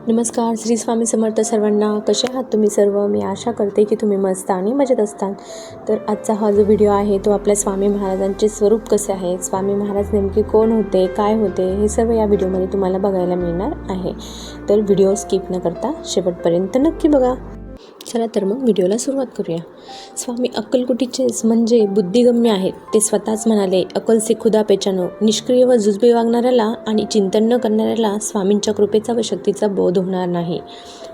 नमस्कार. श्री स्वामी समर्थ सर्वांना. कसे आहात तुम्ही सर्व? मी आशा करते की तुम्ही मस्त आणि मजेत असताल. तर आजचा हा जो व्हिडिओ आहे तो आपल्या स्वामी महाराजांचे स्वरूप कसे आहे, स्वामी महाराज नेमके कोण होते, काय होते, हे सर्व या व्हिडिओमध्ये तुम्हाला बघायला मिळणार आहे. तर व्हिडिओ स्किप न करता शेवटपर्यंत नक्की बघा. चला तर मग व्हिडिओला सुरुवात करूया. स्वामी अक्कलकोटीचेच म्हणजे बुद्धिगम्य आहेत. ते स्वतःच म्हणाले, अकल से खुदा पेचानो. निष्क्रिय व जुजबे वागणाऱ्याला आणि चिंतन न करणाऱ्याला स्वामींच्या कृपेचा व शक्तीचा बोध होणार नाही.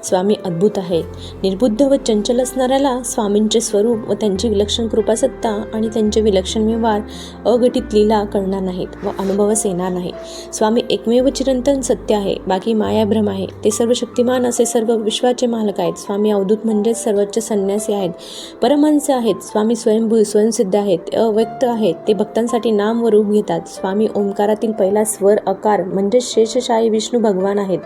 स्वामी अद्भुत आहे. निर्बुद्ध व चंचल असणाऱ्याला स्वामींचे स्वरूप व त्यांची विलक्षण कृपासत्ता आणि त्यांचे विलक्षण व्यवहार अघटित लीला कळणार नाहीत व अनुभवस येणार नाही. स्वामी एकमेव चिरंतन सत्य आहे, बाकी मायाभ्रम आहे. ते सर्व शक्तिमान असे सर्व विश्वाचे मालक आहेत. स्वामी अवधूत म्हणजेच सर्वोच्च संन्यासी आहेत, परमहंस आहेत. स्वामी स्वयंभू स्वयंसिद्ध आहेत, अव्यक्त आहेत. ते भक्तांसाठी नाम व रूप घेतात. स्वामी ओंकारातील पहिला स्वर अकार म्हणजे शेषशाही विष्णू भगवान आहेत.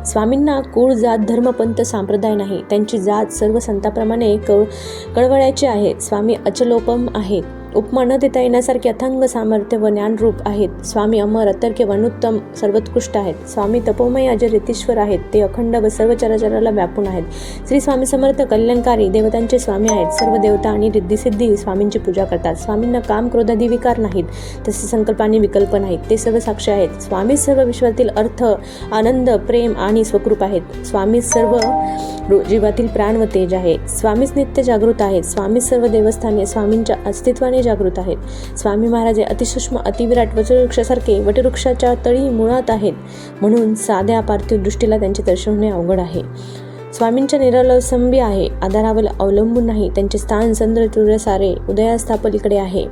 स्वामींना कुळ, जात, धर्म, पंथ, संप्रदाय नाही. त्यांची जात सर्व संतांप्रमाणे कळवळ्याची आहे. स्वामी अचलोपम आहेत. उपमा न देता येण्यासारखे अथांग सामर्थ्य व ज्ञानरूप आहेत. स्वामी अमर, अतर्क्य, वनुत्तम, सर्वोत्कृष्ट आहेत. स्वामी तपोमय अजय रीतीश्वर आहेत. ते अखंड व सर्व चराचराला व्यापून आहेत. श्री स्वामी समर्थ कल्याणकारी देवतांचे स्वामी आहेत. सर्व देवता आणि रिद्धिसिद्धी स्वामींची पूजा करतात. स्वामींना काम, क्रोधादी विकार नाहीत, तसे संकल्पाने विकल्प नाहीत. ते सर्व साक्षी आहेत. स्वामी सर्व विश्वातील अर्थ, आनंद, प्रेम आणि स्वरूप आहेत. स्वामी सर्व जीवातील प्राण व तेज आहे. स्वामीच नित्य जागृत आहेत. स्वामी सर्व देवस्थाने स्वामींच्या अस्तित्वाने जागृत आहेत. स्वामी महाराज अतिसूक्ष्म अतिविराट वटवृक्षासारखे वटवृक्षाच्या तळी मुळात आहेत, म्हणून साध्या पार्थिव दृष्टीला त्यांचे दर्शन होणे अवघड आहे. स्वामींच्या निरलसंबी आहे, आधारावर अवलंबून नाही. त्यांचे स्थान चंद्र सूर्यसारे उदयास्थापलीकडे आहे.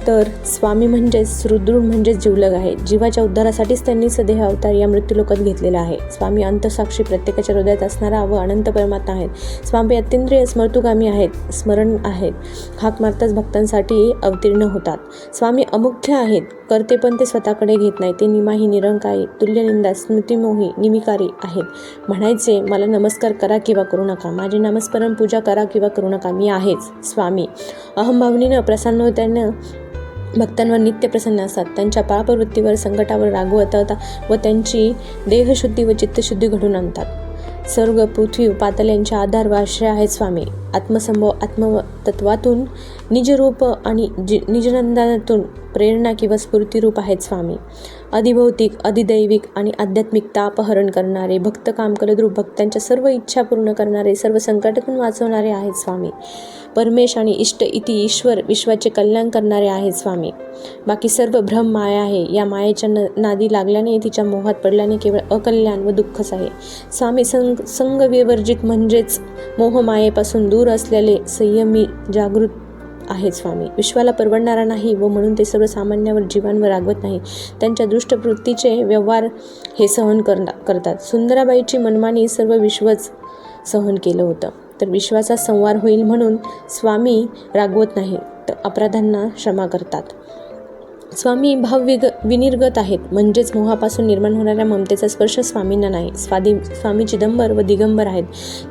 तर स्वामी म्हणजेच सुदृढ म्हणजेच जिवलग आहे. जीवाच्या उद्धारासाठीच त्यांनी सदेह अवतार या मृत्यूलोकात घेतलेला आहे. स्वामी अंतसाक्षी प्रत्येकाच्या हृदयात असणारा व अनंत परमात्मा आहेत. स्वामी अतींद्रिय स्मर्तुगामी आहेत, स्मरण आहेत. हाक मारताच भक्तांसाठी अवतीर्ण होतात. स्वामी अमुख्य आहेत, करते पण ते स्वतःकडे घेत नाही. ते निमाही, निरंकारी, तुल्यनिंदा, स्मृतिमोही, निमिकारी आहेत. म्हणायचे, मला नमस्कार करा किंवा करू नका, माझी नामस्मरण पूजा करा किंवा करू नका, मी आहेच. स्वामी अहंभावनीनं प्रसन्न होत्यानं भक्तांवर नित्य प्रसन्न असतात. त्यांच्या पापवृत्तीवर, संकटावर रागवतात व त्यांची देहशुद्धी व चित्तशुद्धी घडून आणतात. स्वर्ग, पृथ्वी, पाताल यांचे आधार व आश्रय आहेत स्वामी. आत्मसंभव आत्मतत्वातून निजरूप आणि निजनंदातून प्रेरणा किंवा स्फूर्तिरूप आहेत स्वामी. अधिभौतिक, अधिदैविक आणि आध्यात्मिकता अपहरण करणारे, भक्त काम कलद्रूप भक्तांच्या सर्व इच्छा पूर्ण करणारे, सर्व संकटातून वाचवणारे आहेत स्वामी. परमेश आणि इष्ट इति ईश्वर विश्वाचे कल्याण करणारे आहेत स्वामी. बाकी सर्व भ्रम माया आहे. या मायेच्या नादी लागल्याने, तिच्या मोहात पडल्याने केवळ अकल्याण व दुःखच आहे. स्वामी संग विवर्जित म्हणजेच मोहमायेपासून दूर असलेले संयमी जागृत आहेत स्वामी. विश्वाला परवडणारा नाही व म्हणून ते सर्वसामान्यावर जीवांवर रागवत नाही. त्यांच्या दुष्टवृत्तीचे व्यवहार हे सहन करतात. सुंदराबाईची मनमानी सर्व विश्वच सहन केलं होतं. तर विश्वाचा संवार होईल म्हणून स्वामी रागवत नाही, तर अपराधांना क्षमा करतात. स्वामी विनिर्गत आहेत, म्हणजेच मोहापासून निर्माण होणाऱ्या ममतेचा स्पर्श स्वामींना नाही. स्वामी चिदंबर व दिगंबर आहेत.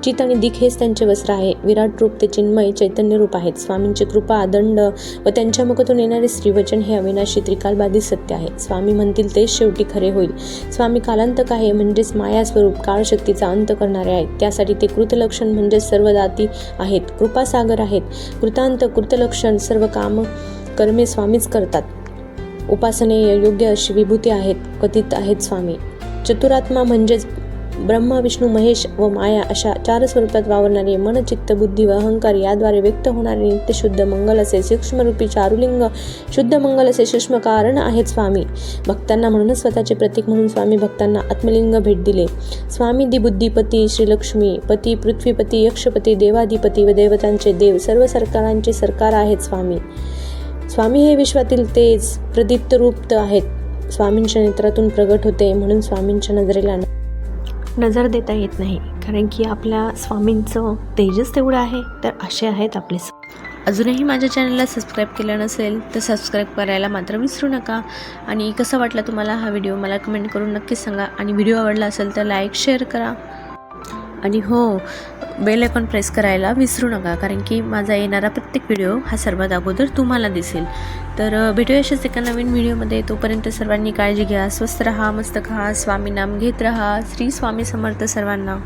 चित आणि दिख हेच त्यांचे वस्त्र आहे. विराट रूप ते चिन्मय चैतन्य रूप आहेत. स्वामींची कृपा, दंड व त्यांच्या मुखातून येणारे श्रीवचन हे अविनाशी त्रिकालबाधित सत्य आहे. स्वामी म्हणतील तेच शेवटी खरे होईल. स्वामी कालांतक आहे, म्हणजेच माया स्वरूप काळशक्तीचा अंत करणारे आहेत. त्यासाठी ते कृतलक्षण म्हणजेच सर्व दाती आहेत. कृपासागर आहेत. कृतांत, कृतलक्षण सर्व कर्मे स्वामीच करतात. उपासने योग्य अशी विभूती आहेत, कथित आहेत स्वामी. चतुरात्मा म्हणजेच ब्रह्मा, विष्णू, महेश व माया अशा चार स्वरूपात वावरणारे मन, चित्त, बुद्धी व अहंकार याद्वारे व्यक्त होणारे नित्यशुद्ध मंगल असे सूक्ष्मरूपी चारुलिंग, शुद्ध मंगल असे सूक्ष्म कारण आहेत स्वामी. भक्तांना म्हणूनच स्वतःचे प्रतीक म्हणून स्वामी भक्तांना आत्मलिंग भेट दिले. स्वामी दिबुद्धीपती, श्रीलक्ष्मी पती, पृथ्वीपती, यक्षपती, देवाधिपती व देवतांचे देव, सर्व सरकारांचे सरकार आहेत स्वामी. स्वामी हे विश्वातील तेज प्रदीप्त रूप आहेत. स्वामींच्या नेत्रातून प्रगट होते, म्हणून स्वामींच्या नजरेला नजर देता येत नाही, कारण की आपल्या स्वामींचं तेजच तेवढं आहे. तर असे आहेत आपले. अजूनही माझ्या चॅनलला सबस्क्राईब केलं नसेल तर सबस्क्राईब करायला मात्र विसरू नका. आणि कसा वाटला तुम्हाला हा व्हिडिओ मला कमेंट करून नक्कीच सांगा. आणि व्हिडिओ आवडला असेल तर लाईक, शेअर करा. आणि हो, बेल आयकॉन प्रेस करायला विसरू नका, कारण की माझा येणारा प्रत्येक व्हिडिओ हा सर्वात अगोदर तुम्हाला दिसेल. तर भेटूया अशाच एका नवीन व्हिडिओमध्ये. तोपर्यंत सर्वांनी काळजी घ्या, स्वस्थ राहा, मस्त खा, स्वामी नाम घेत राहा. श्री स्वामी समर्थ सर्वांना.